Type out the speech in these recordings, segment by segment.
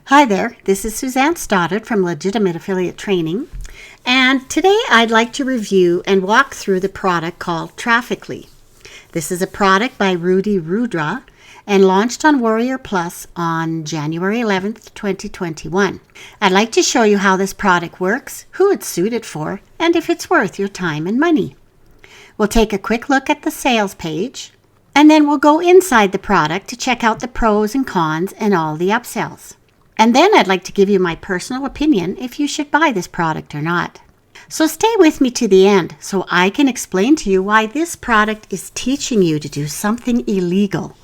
Hi there, this is Suzanne Stoddard from Legitimate Affiliate Training, and today I'd like to review and walk through the product called Trafficly. This is a product by Rudy Rudra and launched on Warrior Plus on January 11th, 2021. I'd like to show you how this product works, who it's suited for, and if it's worth your time and money. We'll take a quick look at the sales page, and then we'll go inside the product to check out the pros and cons and all the upsells. And then I'd like to give you my personal opinion if you should buy this product or not. So stay with me to the end so I can explain to you why this product is teaching you to do something illegal.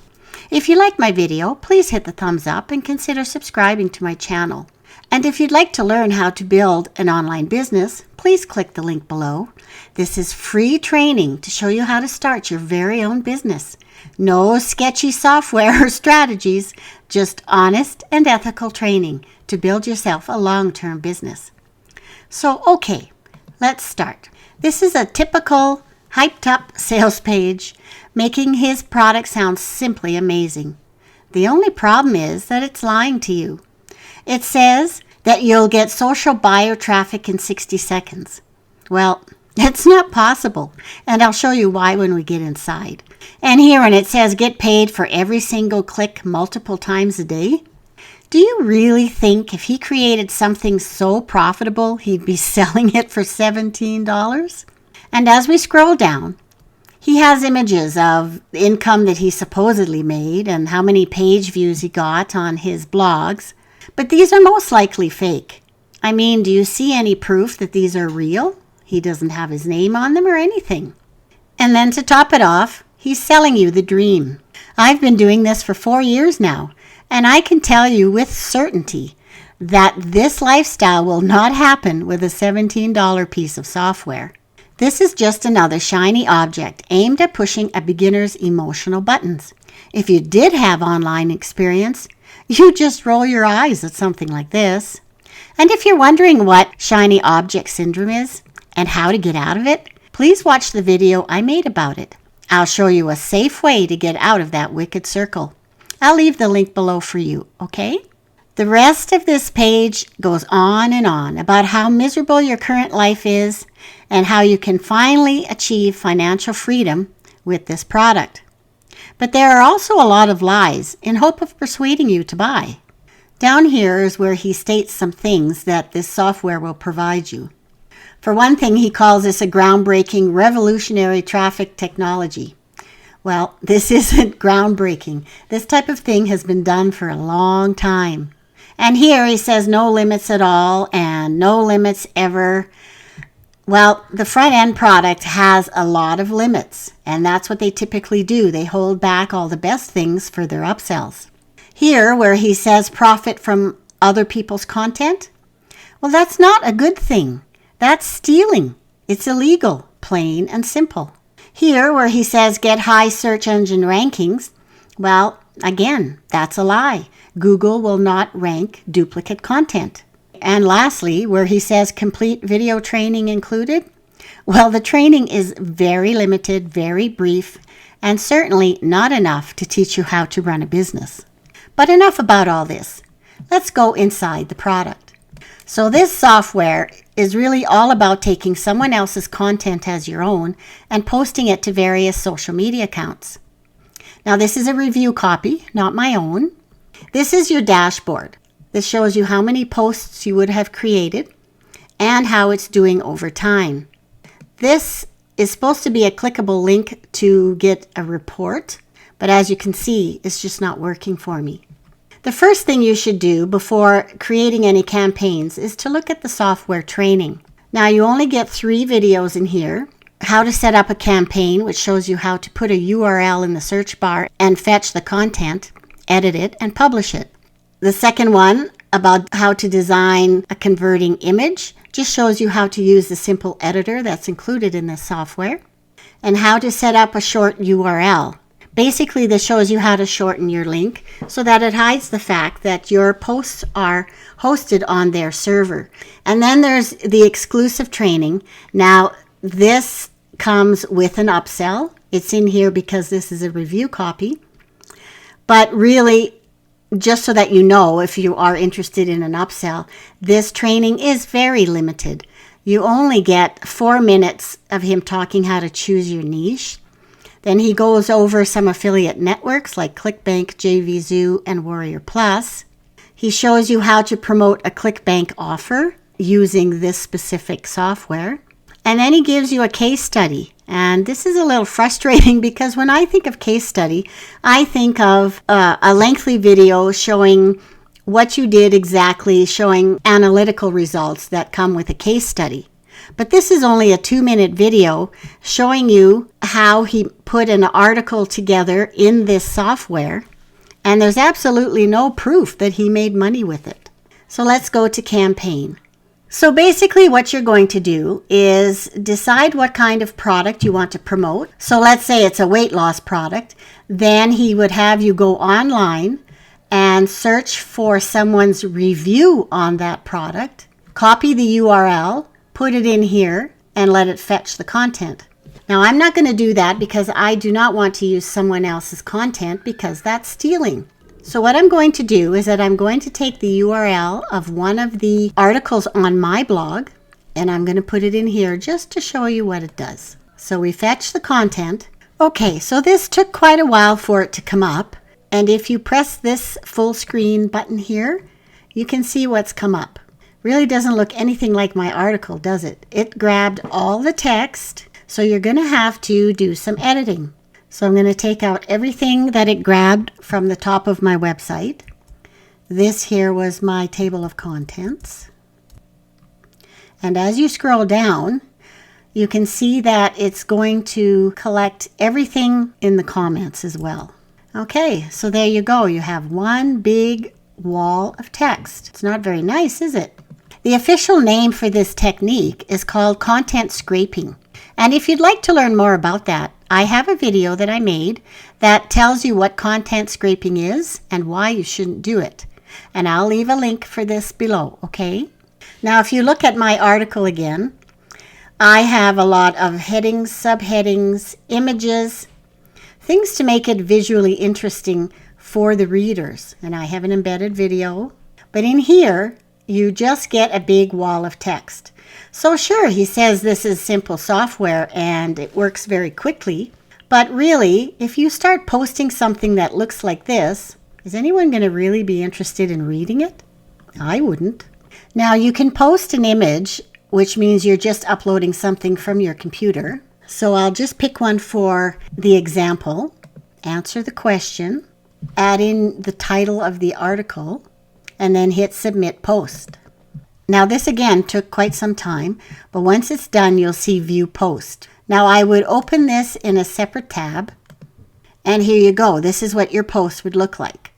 If you like my video, please hit the thumbs up and consider subscribing to my channel. And if you'd like to learn how to build an online business, please click the link below. This is free training to show you how to start your very own business. No sketchy software or strategies, just honest and ethical training to build yourself a long-term business. So, okay, let's start. This is a typical hyped-up sales page, making his product sound simply amazing. The only problem is that it's lying to you. It says that you'll get social buyer traffic in 60 seconds. Well, it's not possible, and I'll show you why when we get inside. And here, when it says get paid for every single click multiple times a day, do you really think if he created something so profitable, he'd be selling it for $17? And as we scroll down, he has images of the income that he supposedly made and how many page views he got on his blogs, but these are most likely fake. I mean, do you see any proof that these are real? He doesn't have his name on them or anything. And then to top it off, he's selling you the dream. I've been doing this for 4 years now, and I can tell you with certainty that this lifestyle will not happen with a $17 piece of software. This is just another shiny object aimed at pushing a beginner's emotional buttons. If you did have online experience, you just roll your eyes at something like this. And if you're wondering what shiny object syndrome is and how to get out of it, please watch the video I made about it. I'll show you a safe way to get out of that wicked circle. I'll leave the link below for you, okay? The rest of this page goes on and on about how miserable your current life is and how you can finally achieve financial freedom with this product. But there are also a lot of lies in hope of persuading you to buy. Down here is where he states some things that this software will provide you. For one thing, he calls this a groundbreaking, revolutionary traffic technology. Well, this isn't groundbreaking. This type of thing has been done for a long time. And here he says no limits at all and no limits ever. Well, the front end product has a lot of limits, and that's what they typically do. They hold back all the best things for their upsells. Here, where he says profit from other people's content, well, that's not a good thing. That's stealing. It's illegal, plain and simple. Here, where he says get high search engine rankings, well, again, that's a lie. Google will not rank duplicate content. And lastly, where he says complete video training included, well, the training is very limited, very brief, and certainly not enough to teach you how to run a business. But enough about all this. Let's go inside the product. So this software is really all about taking someone else's content as your own and posting it to various social media accounts. Now, this is a review copy, not my own. This is your dashboard. This shows you how many posts you would have created and how it's doing over time. This is supposed to be a clickable link to get a report, but as you can see, it's just not working for me. The first thing you should do before creating any campaigns is to look at the software training. Now, you only get 3 videos in here. How to set up a campaign, which shows you how to put a URL in the search bar and fetch the content, edit it, and publish it. The second one, about how to design a converting image, just shows you how to use the simple editor that's included in this software, and how to set up a short URL. Basically, this shows you how to shorten your link so that it hides the fact that your posts are hosted on their server. And then there's the exclusive training. Now, this comes with an upsell. It's in here because this is a review copy. But really, just so that you know, if you are interested in an upsell, this training is very limited. You only get 4 minutes of him talking how to choose your niche. Then he goes over some affiliate networks like ClickBank, JVZoo, and Warrior Plus. He shows you how to promote a ClickBank offer using this specific software. And then he gives you a case study. And this is a little frustrating because when I think of case study, I think of a lengthy video showing what you did exactly, showing analytical results that come with a case study. But this is only a 2-minute video showing you how he put an article together in this software. And there's absolutely no proof that he made money with it. So let's go to campaign. So basically what you're going to do is decide what kind of product you want to promote. So let's say it's a weight loss product. Then he would have you go online and search for someone's review on that product, copy the URL, put it in here, and let it fetch the content. Now I'm not going to do that because I do not want to use someone else's content because that's stealing. So what I'm going to do is that I'm going to take the URL of one of the articles on my blog, and I'm going to put it in here just to show you what it does. So we fetch the content. Okay, so this took quite a while for it to come up. And if you press this full screen button here, you can see what's come up. Really doesn't look anything like my article, does it? It grabbed all the text, so you're going to have to do some editing. So I'm going to take out everything that it grabbed from the top of my website. This here was my table of contents. And as you scroll down, you can see that it's going to collect everything in the comments as well. Okay, so there you go. You have one big wall of text. It's not very nice, is it? The official name for this technique is called content scraping. And if you'd like to learn more about that, I have a video that I made that tells you what content scraping is and why you shouldn't do it. And I'll leave a link for this below, okay? Now, if you look at my article again, I have a lot of headings, subheadings, images, things to make it visually interesting for the readers. And I have an embedded video. But in here, you just get a big wall of text. So sure, he says this is simple software and it works very quickly. But really, if you start posting something that looks like this, is anyone going to really be interested in reading it? I wouldn't. Now you can post an image, which means you're just uploading something from your computer. So I'll just pick one for the example, answer the question, add in the title of the article, and then hit submit post. Now this again took quite some time, but once it's done, you'll see view post. Now I would open this in a separate tab, and here you go. This is what your post would look like.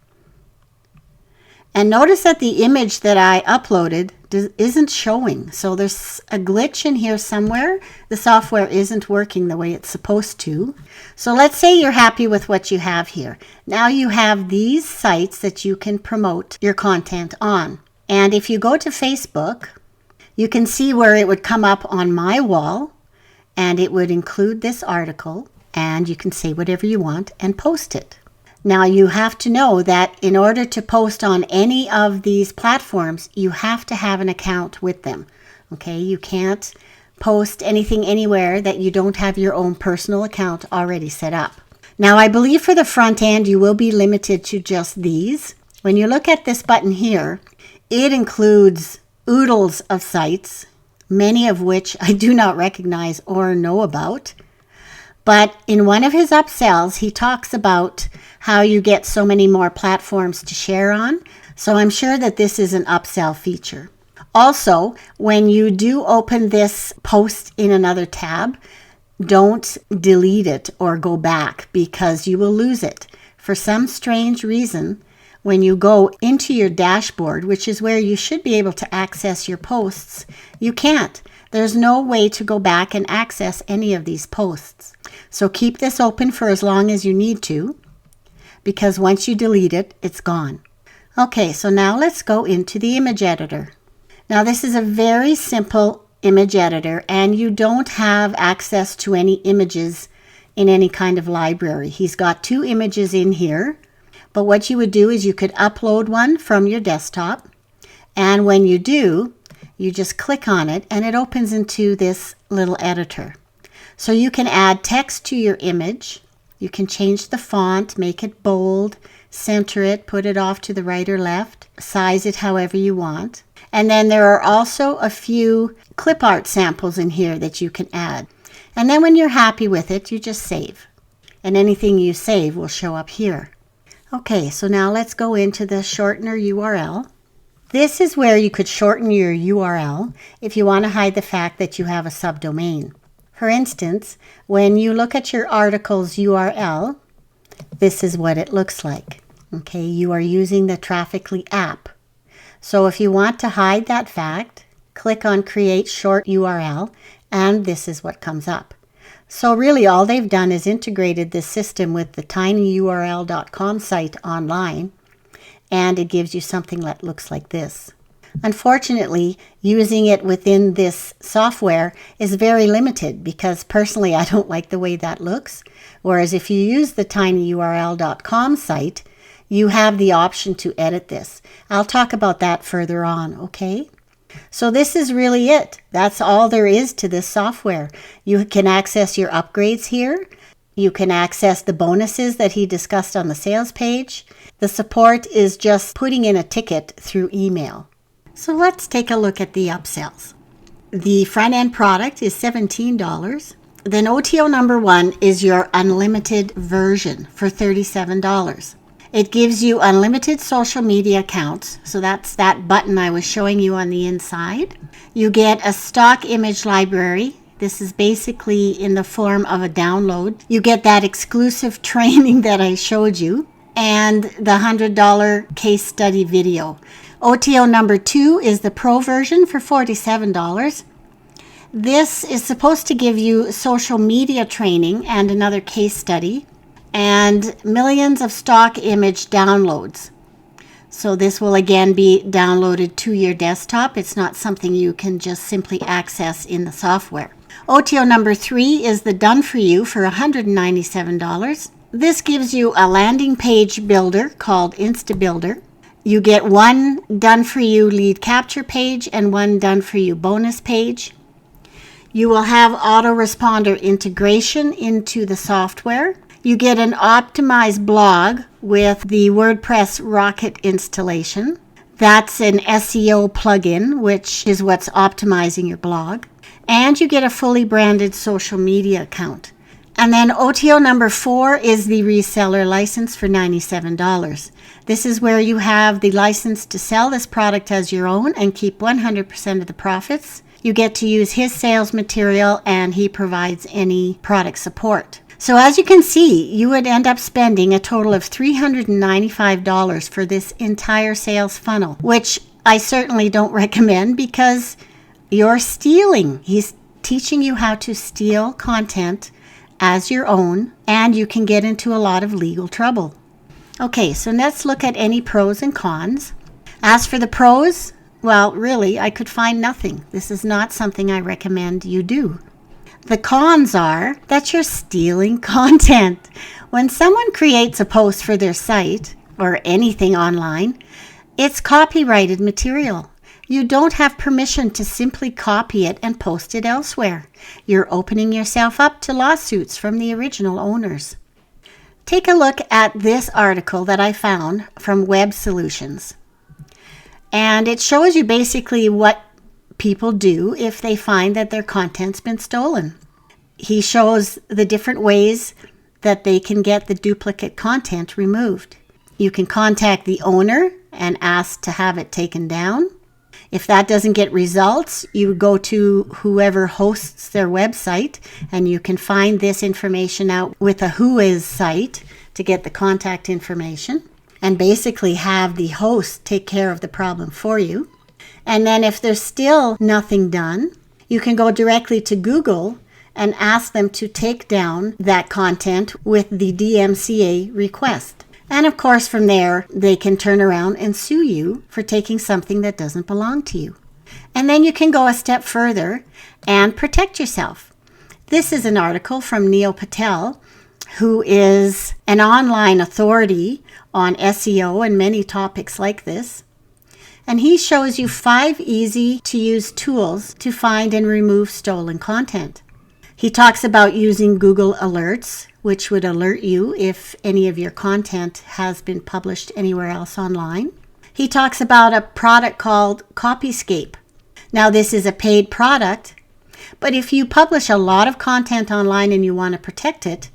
And notice that the image that I uploaded isn't showing. So there's a glitch in here somewhere. The software isn't working the way it's supposed to. So let's say you're happy with what you have here. Now you have these sites that you can promote your content on. And if you go to Facebook, you can see where it would come up on my wall, and it would include this article, and you can say whatever you want and post it. Now you have to know that in order to post on any of these platforms, you have to have an account with them. Okay, you can't post anything anywhere that you don't have your own personal account already set up. Now I believe for the front end, you will be limited to just these. When you look at this button here, it includes oodles of sites, many of which I do not recognize or know about. But in one of his upsells, he talks about how you get so many more platforms to share on. So I'm sure that this is an upsell feature. Also, when you do open this post in another tab, don't delete it or go back because you will lose it. For some strange reason, when you go into your dashboard, which is where you should be able to access your posts, you can't. There's no way to go back and access any of these posts. So keep this open for as long as you need to, because once you delete it, it's gone. Okay, so now let's go into the image editor. Now this is a very simple image editor, and you don't have access to any images in any kind of library. He's got 2 images in here, But what you would do is you could upload one from your desktop. And when you do, you just click on it and it opens into this little editor. So you can add text to your image. You can change the font, make it bold, center it, put it off to the right or left, size it however you want. And then there are also a few clip art samples in here that you can add. And then when you're happy with it, you just save. And anything you save will show up here. Okay, so now let's go into the shortener URL. This is where you could shorten your URL if you want to hide the fact that you have a subdomain. For instance, when you look at your article's URL, this is what it looks like. Okay, you are using the Trafficly app. So if you want to hide that fact, click on Create Short URL, and this is what comes up. So really all they've done is integrated this system with the tinyurl.com site online, and it gives you something that looks like this. Unfortunately, using it within this software is very limited because personally I don't like the way that looks. Whereas if you use the tinyurl.com site, you have the option to edit this. I'll talk about that further on, okay? So this is really it. That's all there is to this software. You can access your upgrades here. You can access the bonuses that he discussed on the sales page. The support is just putting in a ticket through email. So let's take a look at the upsells. The front end product is $17. Then OTO number 1 is your unlimited version for $37. It gives you unlimited social media accounts. So that's that button I was showing you on the inside. You get a stock image library. This is basically in the form of a download. You get that exclusive training that I showed you and the $100 case study video. OTO number 2 is the Pro version for $47. This is supposed to give you social media training and another case study and millions of stock image downloads. So this will again be downloaded to your desktop. It's not something you can just simply access in the software. OTO number 3 is the Done For You for $197. This gives you a landing page builder called InstaBuilder. You get one Done For You lead capture page and one Done For You bonus page. You will have autoresponder integration into the software. You get an optimized blog with the WordPress Rocket installation. That's an SEO plugin, which is what's optimizing your blog. And you get a fully branded social media account. And then OTO number 4 is the reseller license for $97. This is where you have the license to sell this product as your own and keep 100% of the profits. You get to use his sales material and he provides any product support. So as you can see, you would end up spending a total of $395 for this entire sales funnel, which I certainly don't recommend because you're stealing. He's teaching you how to steal content as your own, and you can get into a lot of legal trouble. Okay, so let's look at any pros and cons. As for the pros, well, really, I could find nothing. This is not something I recommend you do. The cons are that you're stealing content. When someone creates a post for their site or anything online, it's copyrighted material. You don't have permission to simply copy it and post it elsewhere. You're opening yourself up to lawsuits from the original owners. Take a look at this article that I found from Web Solutions. And it shows you basically what people do if they find that their content's been stolen. He shows the different ways that they can get the duplicate content removed. You can contact the owner and ask to have it taken down. If that doesn't get results, you go to whoever hosts their website and you can find this information out with a Whois site to get the contact information and basically have the host take care of the problem for you. And then if there's still nothing done, you can go directly to Google and ask them to take down that content with the DMCA request. And of course, from there, they can turn around and sue you for taking something that doesn't belong to you. And then you can go a step further and protect yourself. This is an article from Neil Patel, who is an online authority on SEO and many topics like this. And he shows you 5 easy-to-use tools to find and remove stolen content. He talks about using Google Alerts, which would alert you if any of your content has been published anywhere else online. He talks about a product called Copyscape. Now, this is a paid product, but if you publish a lot of content online and you want to protect it,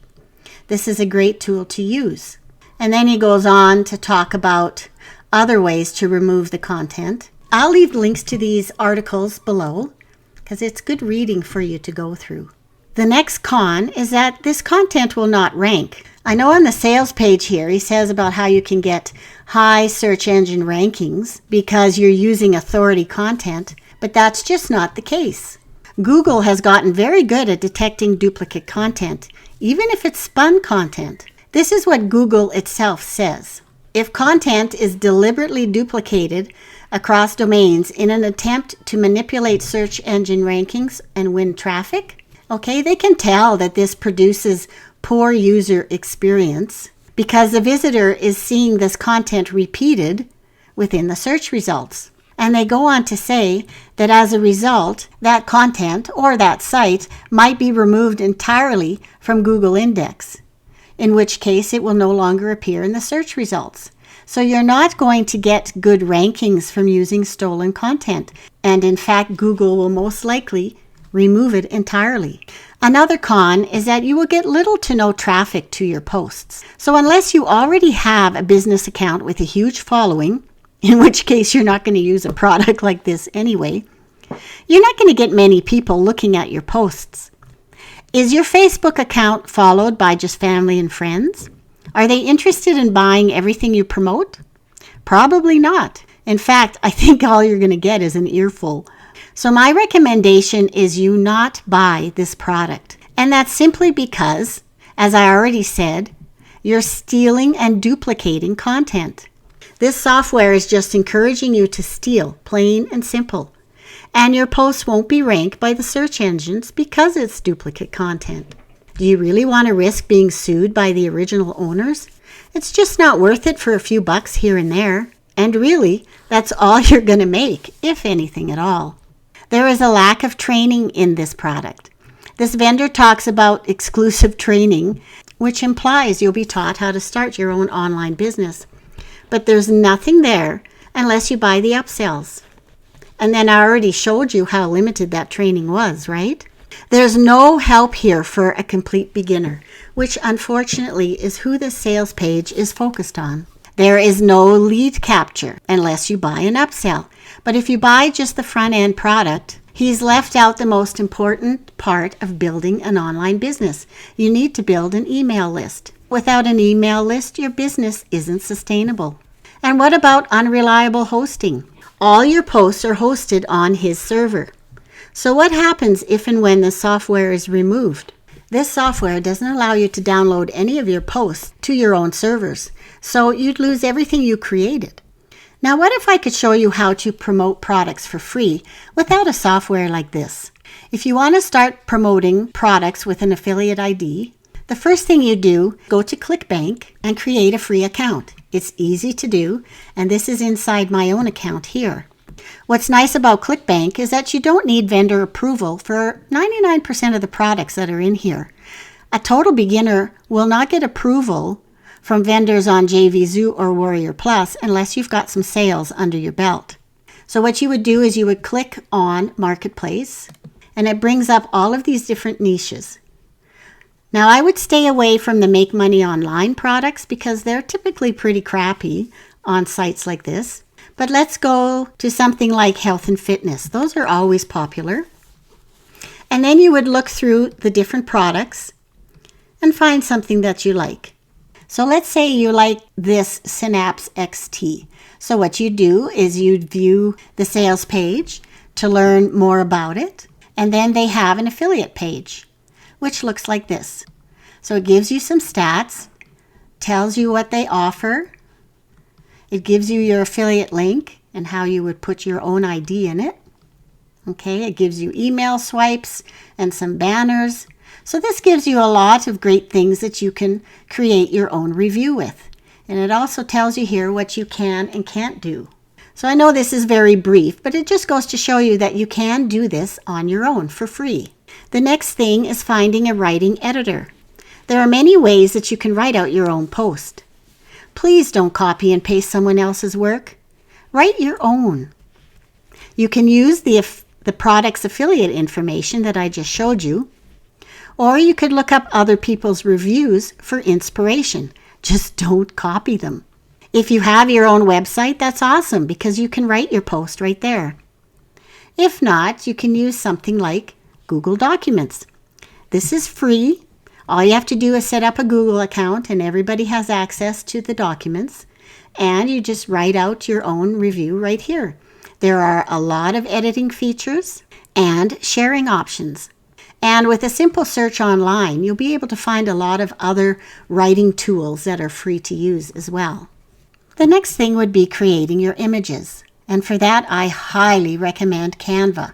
this is a great tool to use. And then he goes on to talk about other ways to remove the content. I'll leave links to these articles below because it's good reading for you to go through. The next con is that this content will not rank. I know on the sales page here, he says about how you can get high search engine rankings because you're using authority content, but that's just not the case. Google has gotten very good at detecting duplicate content, even if it's spun content. This is what Google itself says. If content is deliberately duplicated across domains in an attempt to manipulate search engine rankings and win traffic, they can tell that this produces poor user experience because the visitor is seeing this content repeated within the search results. And they go on to say that as a result, that content or that site might be removed entirely from Google Index, in which case it will no longer appear in the search results. So you're not going to get good rankings from using stolen content. And in fact, Google will most likely remove it entirely. Another con is that you will get little to no traffic to your posts. So unless you already have a business account with a huge following, in which case you're not going to use a product like this anyway, you're not going to get many people looking at your posts. Is your Facebook account followed by just family and friends? Are they interested in buying everything you promote? Probably not. In fact, I think all you're going to get is an earful. So my recommendation is you not buy this product. And that's simply because, as I already said, you're stealing and duplicating content. This software is just encouraging you to steal, plain and simple. And your posts won't be ranked by the search engines because it's duplicate content. Do you really want to risk being sued by the original owners? It's just not worth it for a few bucks here and there. And really, that's all you're going to make, if anything at all. There is a lack of training in this product. This vendor talks about exclusive training, which implies you'll be taught how to start your own online business. But there's nothing there unless you buy the Upsells. And then I already showed you how limited that training was, right? There's no help here for a complete beginner, which unfortunately is who the sales page is focused on. There is no lead capture unless you buy an upsell. But if you buy just the front end product, he's left out the most important part of building an online business. You need to build an email list. Without an email list, your business isn't sustainable. And what about unreliable hosting? All your posts are hosted on his server. So what happens if and when the software is removed? This software doesn't allow you to download any of your posts to your own servers, so you'd lose everything you created. Now, what if I could show you how to promote products for free without a software like this? If you want to start promoting products with an affiliate ID, the first thing you do, go to ClickBank and create a free account. It's easy to do, and this is inside my own account here. What's nice about ClickBank is that you don't need vendor approval for 99% of the products that are in here. A total beginner will not get approval from vendors on JVZoo or Warrior Plus unless you've got some sales under your belt. So what you would do is you would click on Marketplace, and it brings up all of these different niches. Now, I would stay away from the Make Money Online products because they're typically pretty crappy on sites like this. But let's go to something like health and fitness. Those are always popular. And then you would look through the different products and find something that you like. So let's say you like this Synapse XT. So what you do is you'd view the sales page to learn more about it. And then they have an affiliate page, which looks like this. So it gives you some stats, tells you what they offer. It gives you your affiliate link and how you would put your own ID in it. Okay, it gives you email swipes and some banners. So this gives you a lot of great things that you can create your own review with. And it also tells you here what you can and can't do. So I know this is very brief, but it just goes to show you that you can do this on your own for free. The next thing is finding a writing editor. There are many ways that you can write out your own post. Please don't copy and paste someone else's work. Write your own. You can use the product's affiliate information that I just showed you, or you could look up other people's reviews for inspiration. Just don't copy them. If you have your own website, that's awesome because you can write your post right there. If not, you can use something like Google Documents. This is free. All you have to do is set up a Google account and everybody has access to the documents, and you just write out your own review right here. There are a lot of editing features and sharing options. And with a simple search online, you'll be able to find a lot of other writing tools that are free to use as well. The next thing would be creating your images. And for that, I highly recommend Canva.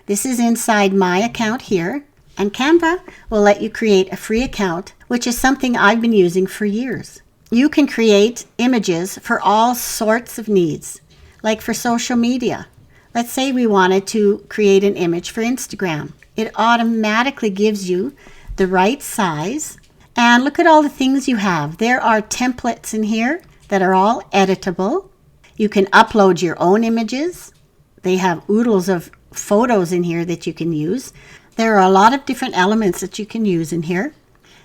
This is inside my account here. And Canva will let you create a free account, which is something I've been using for years. You can create images for all sorts of needs, like for social media. Let's say we wanted to create an image for Instagram. It automatically gives you the right size. And look at all the things you have. There are templates in here that are all editable. You can upload your own images. They have oodles of photos in here that you can use. There are a lot of different elements that you can use in here.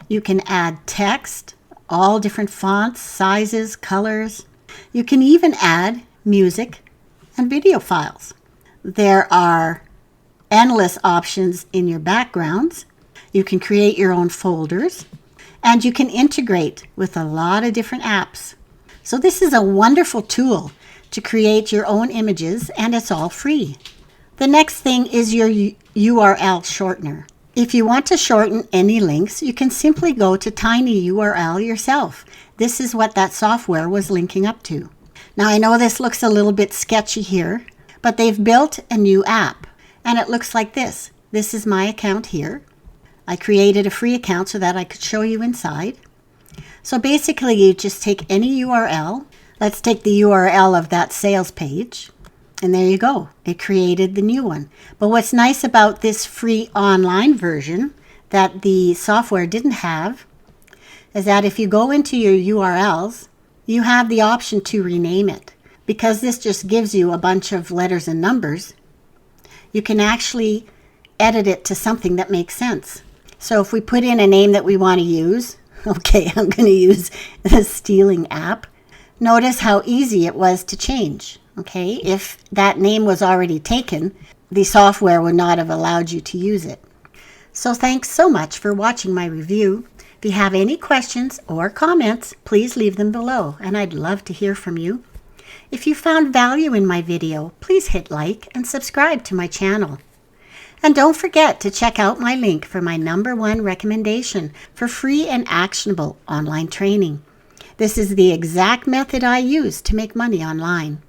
You can add text, all different fonts, sizes, colors. You can even add music and video files. There are endless options in your backgrounds. You can create your own folders, and you can integrate with a lot of different apps. So this is a wonderful tool to create your own images, and it's all free. The next thing is your URL shortener. If you want to shorten any links, you can simply go to tinyURL yourself. This is what that software was linking up to. Now I know this looks a little bit sketchy here, but they've built a new app, and it looks like this. This is my account here. I created a free account so that I could show you inside. So basically you just take any URL. Let's take the URL of that sales page. And there you go. It created the new one. But what's nice about this free online version that the software didn't have is that if you go into your URLs, you have the option to rename it. Because this just gives you a bunch of letters and numbers, you can actually edit it to something that makes sense. So if we put in a name that we want to use, okay, I'm going to use the Stealing app. Notice how easy it was to change. Okay, if that name was already taken, the software would not have allowed you to use it. So thanks so much for watching my review. If you have any questions or comments, please leave them below, and I'd love to hear from you. If you found value in my video, please hit like and subscribe to my channel. And don't forget to check out my link for my #1 recommendation for free and actionable online training. This is the exact method I use to make money online.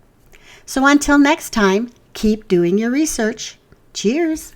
So until next time, keep doing your research. Cheers!